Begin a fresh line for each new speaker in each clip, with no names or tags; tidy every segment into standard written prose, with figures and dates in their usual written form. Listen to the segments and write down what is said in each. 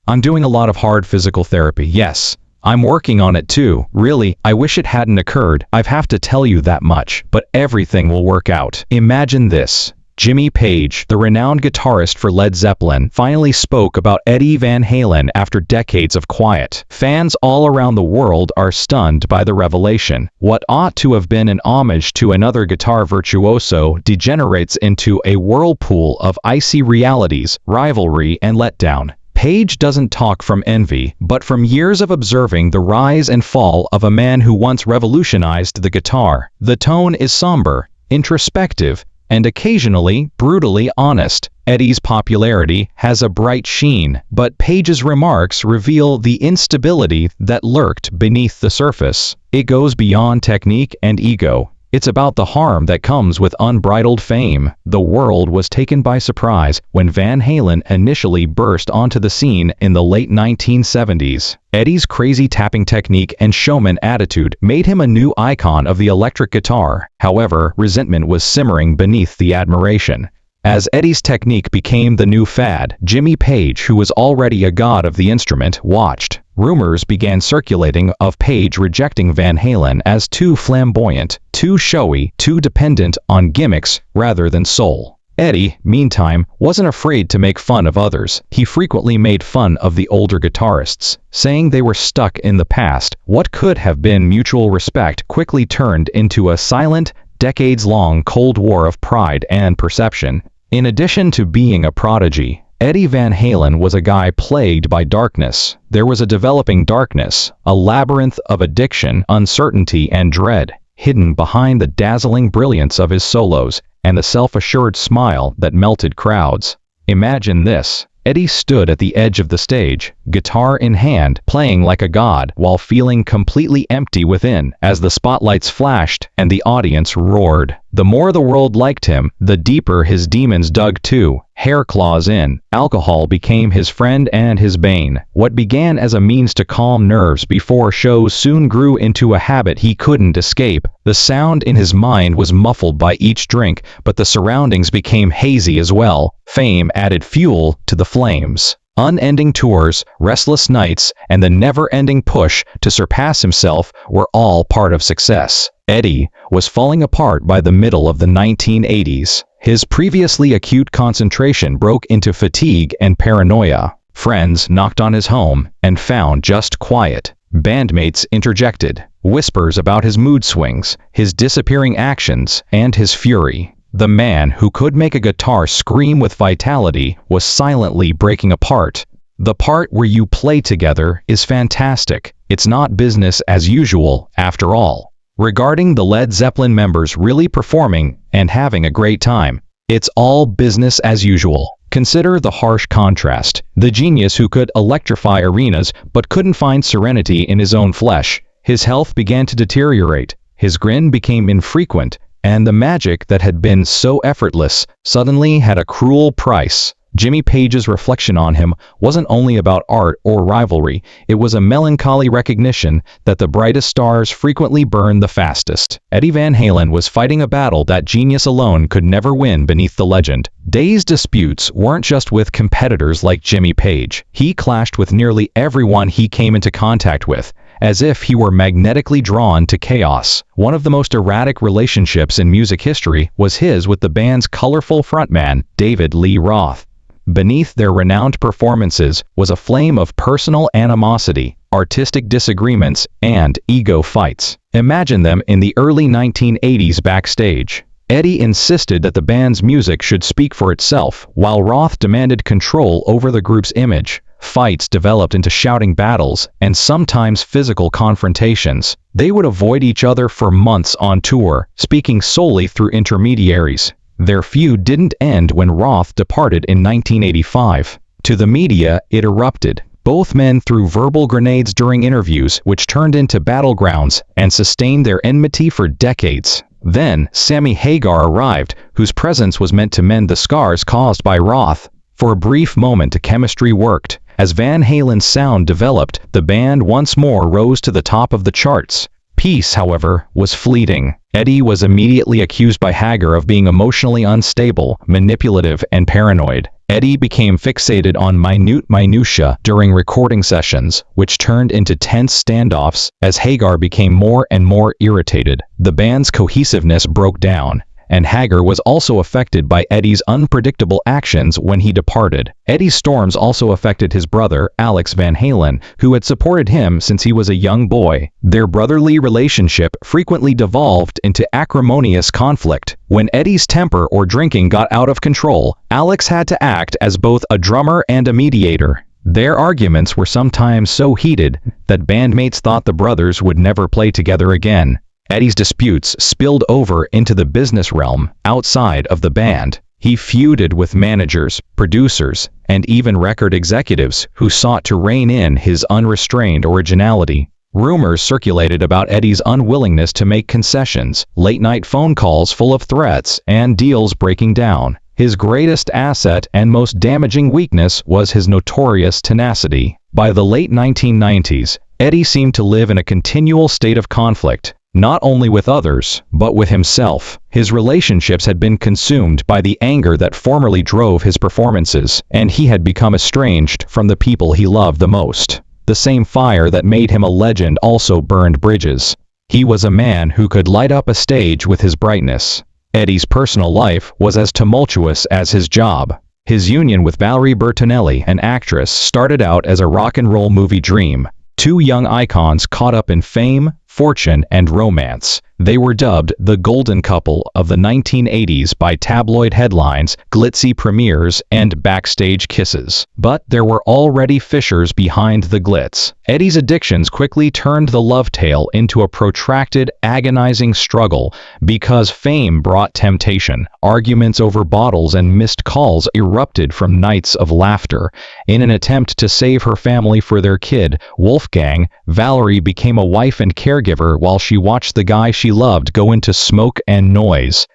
I'm doing a lot of hard physical therapy, yes. I'm working on it too. Really, I wish it hadn't occurred. I have to tell you that much, but everything will work out. Imagine this. Jimmy Page, the renowned guitarist for Led Zeppelin, finally spoke about Eddie Van Halen after decades of quiet. Fans all around the world are stunned by the revelation. What ought to have been an homage to another guitar virtuoso degenerates into a whirlpool of icy realities, rivalry, and letdown. Page doesn't talk from envy, but from years of observing the rise and fall of a man who once revolutionized the guitar. The tone is somber, introspective, and occasionally brutally honest. Eddie's popularity has a bright sheen, but Page's remarks reveal the instability that lurked beneath the surface. It goes beyond technique and ego. It's about the harm that comes with unbridled fame. The world was taken by surprise when Van Halen initially burst onto the scene in the late 1970s. Eddie's crazy tapping technique and showman attitude made him a new icon of the electric guitar. However, resentment was simmering beneath the admiration. As Eddie's technique became the new fad, Jimmy Page, who was already a god of the instrument, watched. Rumors began circulating of Page rejecting Van Halen as too flamboyant, too showy, too dependent on gimmicks rather than soul. Eddie, meantime, wasn't afraid to make fun of others. He frequently made fun of the older guitarists, saying they were stuck in the past. What could have been mutual respect quickly turned into a silent, decades-long Cold War of pride and perception. In addition to being a prodigy, Eddie Van Halen was a guy plagued by darkness. There was a developing darkness, a labyrinth of addiction, uncertainty, and dread, hidden behind the dazzling brilliance of his solos and the self-assured smile that melted crowds. Imagine this. Eddie stood at the edge of the stage, guitar in hand, playing like a god, while feeling completely empty within. As the spotlights flashed and the audience roared, the more the world liked him, the deeper his demons dug too. Hair claws in, alcohol became his friend and his bane. What began as a means to calm nerves before shows soon grew into a habit he couldn't escape. The sound in his mind was muffled by each drink, but the surroundings became hazy as well. Fame added fuel to the flames. Unending tours, restless nights, and the never-ending push to surpass himself were all part of success. Eddie was falling apart by the middle of the 1980s. His previously acute concentration broke into fatigue and paranoia. Friends knocked on his home and found just quiet. Bandmates interjected, whispers about his mood swings, his disappearing actions, and his fury. The man who could make a guitar scream with vitality was silently breaking apart. The part where you play together is fantastic. It's not business as usual, after all. Regarding the Led Zeppelin members really performing and having a great time, it's all business as usual. Consider the harsh contrast. The genius who could electrify arenas but couldn't find serenity in his own flesh. His health began to deteriorate. His grin became infrequent, and the magic that had been so effortless suddenly had a cruel price. Jimmy Page's reflection on him wasn't only about art or rivalry, it was a melancholy recognition that the brightest stars frequently burn the fastest. Eddie Van Halen was fighting a battle that genius alone could never win beneath the legend. Day's disputes weren't just with competitors like Jimmy Page. He clashed with nearly everyone he came into contact with, as if he were magnetically drawn to chaos. One of the most erratic relationships in music history was his with the band's colorful frontman, David Lee Roth. Beneath their renowned performances was a flame of personal animosity, artistic disagreements, and ego fights. Imagine them in the early 1980s backstage. Eddie insisted that the band's music should speak for itself, while Roth demanded control over the group's image. Fights developed into shouting battles and sometimes physical confrontations. They would avoid each other for months on tour, speaking solely through intermediaries. Their feud didn't end when Roth departed in 1985. To the media, it erupted. Both men threw verbal grenades during interviews, which turned into battlegrounds and sustained their enmity for decades. Then, Sammy Hagar arrived, whose presence was meant to mend the scars caused by Roth. For a brief moment, chemistry worked. As Van Halen's sound developed, the band once more rose to the top of the charts. Peace, however, was fleeting. Eddie was immediately accused by Hagar of being emotionally unstable, manipulative, and paranoid. Eddie became fixated on minute minutia during recording sessions, which turned into tense standoffs as Hagar became more and more irritated. The band's cohesiveness broke down, and Hagar was also affected by Eddie's unpredictable actions when he departed. Eddie's storms also affected his brother, Alex Van Halen, who had supported him since he was a young boy. Their brotherly relationship frequently devolved into acrimonious conflict. When Eddie's temper or drinking got out of control, Alex had to act as both a drummer and a mediator. Their arguments were sometimes so heated that bandmates thought the brothers would never play together again. Eddie's disputes spilled over into the business realm outside of the band. He feuded with managers, producers, and even record executives who sought to rein in his unrestrained originality. Rumors circulated about Eddie's unwillingness to make concessions, late-night phone calls full of threats, and deals breaking down. His greatest asset and most damaging weakness was his notorious tenacity. By the late 1990s, Eddie seemed to live in a continual state of conflict, not only with others, but with himself. His relationships had been consumed by the anger that formerly drove his performances, and he had become estranged from the people he loved the most. The same fire that made him a legend also burned bridges. He was a man who could light up a stage with his brightness. Eddie's personal life was as tumultuous as his job. His union with Valerie Bertinelli, an actress, started out as a rock and roll movie dream. Two young icons caught up in fame, fortune, and romance. They were dubbed the golden couple of the 1980s by tabloid headlines, glitzy premieres, and backstage kisses. But there were already fissures behind the glitz. Eddie's addictions quickly turned the love tale into a protracted, agonizing struggle because fame brought temptation. Arguments over bottles and missed calls erupted from nights of laughter. In an attempt to save her family for their kid, Wolfgang, Valerie became a wife and caregiver while she watched the guy she loved go into smoke and noise.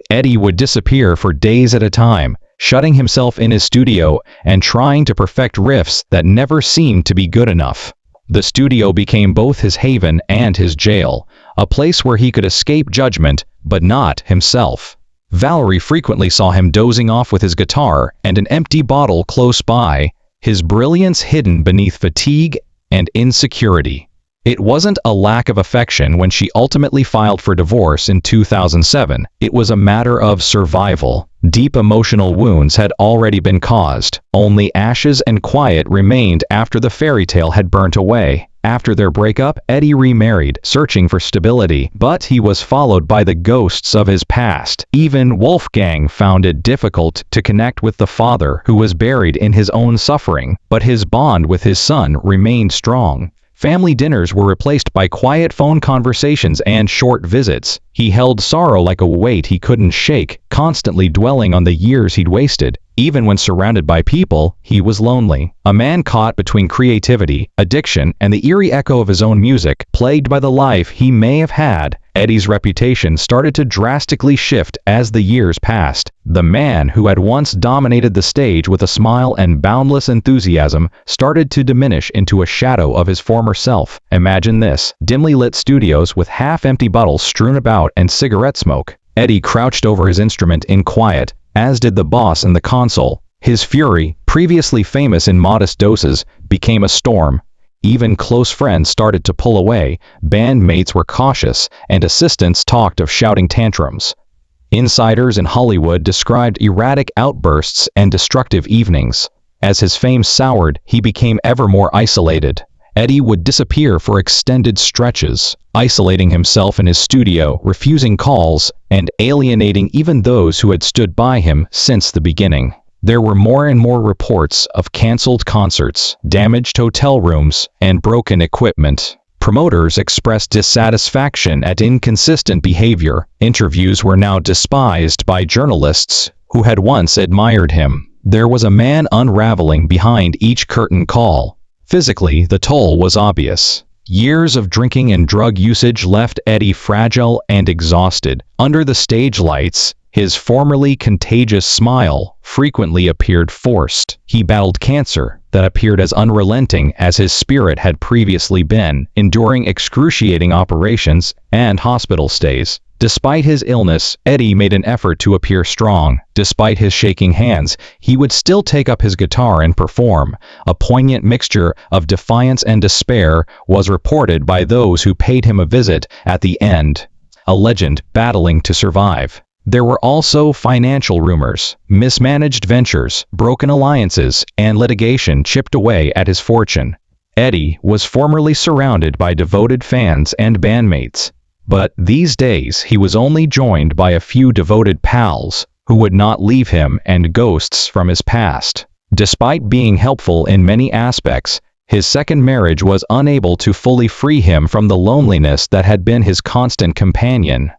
Eddie would disappear for days at a time, shutting himself in his studio and trying to perfect riffs that never seemed to be good enough. The studio became both his haven and his jail, a place where he could escape judgment, but not himself. Valerie frequently saw him dozing off with his guitar and an empty bottle close by, his brilliance hidden beneath fatigue and insecurity. It wasn't a lack of affection when she ultimately filed for divorce in 2007. It was a matter of survival. Deep emotional wounds had already been caused. Only ashes and quiet remained after the fairy tale had burnt away. After their breakup, Eddie remarried, searching for stability, but he was followed by the ghosts of his past. Even Wolfgang found it difficult to connect with the father who was buried in his own suffering, but his bond with his son remained strong. Family dinners were replaced by quiet phone conversations and short visits. He held sorrow like a weight he couldn't shake, constantly dwelling on the years he'd wasted. Even when surrounded by people, he was lonely. A man caught between creativity, addiction, and the eerie echo of his own music, plagued by the life he may have had. Eddie's reputation started to drastically shift as the years passed. The man who had once dominated the stage with a smile and boundless enthusiasm started to diminish into a shadow of his former self. Imagine this: dimly lit studios with half-empty bottles strewn about and cigarette smoke. Eddie crouched over his instrument in quiet, as did the boss in the console. His fury, previously famous in modest doses, became a storm. Even close friends started to pull away, bandmates were cautious, and assistants talked of shouting tantrums. Insiders in Hollywood described erratic outbursts and destructive evenings. As his fame soured, he became ever more isolated. Eddie would disappear for extended stretches, isolating himself in his studio, refusing calls, and alienating even those who had stood by him since the beginning. There were more and more reports of canceled concerts, damaged hotel rooms, and broken equipment. Promoters expressed dissatisfaction at inconsistent behavior. Interviews were now despised by journalists who had once admired him. There was a man unraveling behind each curtain call. Physically, the toll was obvious. Years of drinking and drug usage left Eddie fragile and exhausted. Under the stage lights, his formerly contagious smile frequently appeared forced. He battled cancer, that appeared as unrelenting as his spirit had previously been, enduring excruciating operations and hospital stays. Despite his illness, Eddie made an effort to appear strong. Despite his shaking hands, he would still take up his guitar and perform. A poignant mixture of defiance and despair was reported by those who paid him a visit at the end. A legend battling to survive. There were also financial rumors. Mismanaged ventures, broken alliances, and litigation chipped away at his fortune. Eddie was formerly surrounded by devoted fans and bandmates. But these days he was only joined by a few devoted pals who would not leave him and ghosts from his past. Despite being helpful in many aspects, his second marriage was unable to fully free him from the loneliness that had been his constant companion.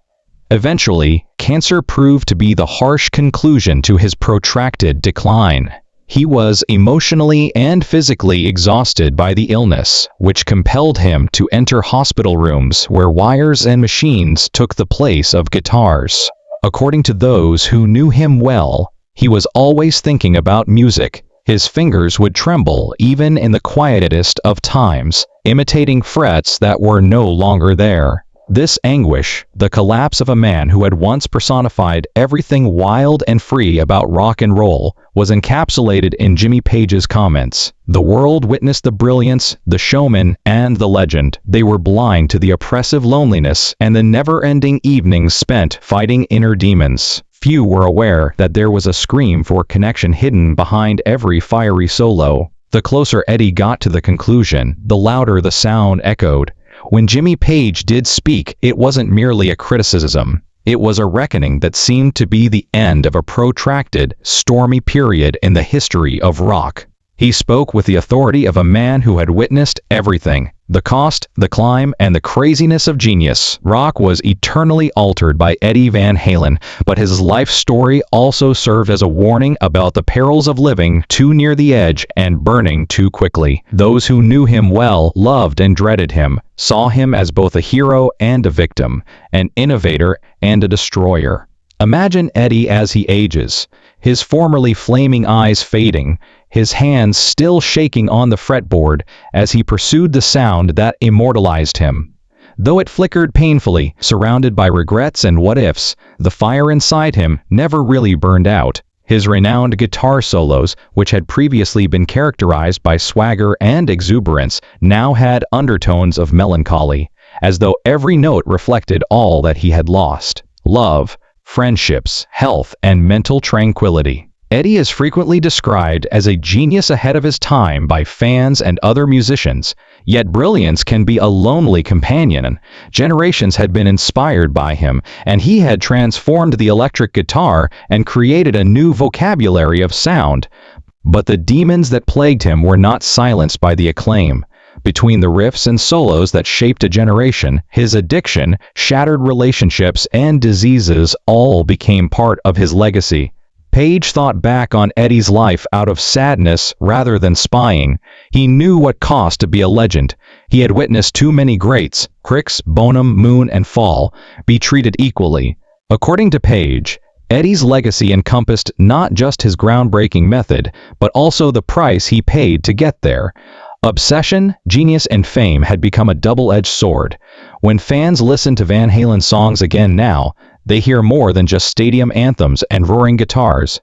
Eventually, cancer proved to be the harsh conclusion to his protracted decline. He was emotionally and physically exhausted by the illness, which compelled him to enter hospital rooms where wires and machines took the place of guitars. According to those who knew him well, he was always thinking about music. His fingers would tremble even in the quietest of times, imitating frets that were no longer there. This anguish, the collapse of a man who had once personified everything wild and free about rock and roll, was encapsulated in Jimmy Page's comments. The world witnessed the brilliance, the showman, and the legend. They were blind to the oppressive loneliness and the never-ending evenings spent fighting inner demons. Few were aware that there was a scream for connection hidden behind every fiery solo. The closer Eddie got to the conclusion, the louder the sound echoed. When Jimmy Page did speak, it wasn't merely a criticism. It was a reckoning that seemed to be the end of a protracted, stormy period in the history of rock. He spoke with the authority of a man who had witnessed everything. The cost, the climb, and the craziness of genius. Rock was eternally altered by Eddie Van Halen, but his life story also served as a warning about the perils of living too near the edge and burning too quickly. Those who knew him well loved and dreaded him, saw him as both a hero and a victim, an innovator and a destroyer. Imagine Eddie as he ages, his formerly flaming eyes fading, his hands still shaking on the fretboard as he pursued the sound that immortalized him. Though it flickered painfully, surrounded by regrets and what-ifs, the fire inside him never really burned out. His renowned guitar solos, which had previously been characterized by swagger and exuberance, now had undertones of melancholy, as though every note reflected all that he had lost: love, friendships, health, and mental tranquility. Eddie is frequently described as a genius ahead of his time by fans and other musicians, yet brilliance can be a lonely companion. Generations had been inspired by him, and he had transformed the electric guitar and created a new vocabulary of sound. But the demons that plagued him were not silenced by the acclaim. Between the riffs and solos that shaped a generation, his addiction, shattered relationships, and diseases all became part of his legacy. Page thought back on Eddie's life out of sadness rather than spying. He knew what cost to be a legend. He had witnessed too many greats, Cricks, Bonham, Moon, and Fall, be treated equally. According to Page, Eddie's legacy encompassed not just his groundbreaking method, but also the price he paid to get there. Obsession, genius, and fame had become a double-edged sword. When fans listen to Van Halen songs again now, they hear more than just stadium anthems and roaring guitars.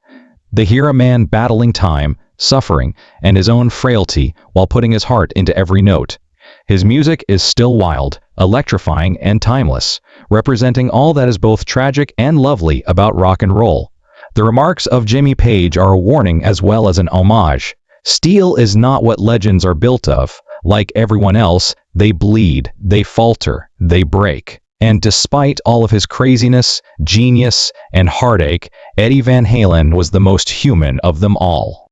They hear a man battling time, suffering, and his own frailty while putting his heart into every note. His music is still wild, electrifying, and timeless, representing all that is both tragic and lovely about rock and roll. The remarks of Jimmy Page are a warning as well as an homage. Steel is not what legends are built of. Like everyone else, they bleed, they falter, they break. And despite all of his craziness, genius, and heartache, Eddie Van Halen was the most human of them all.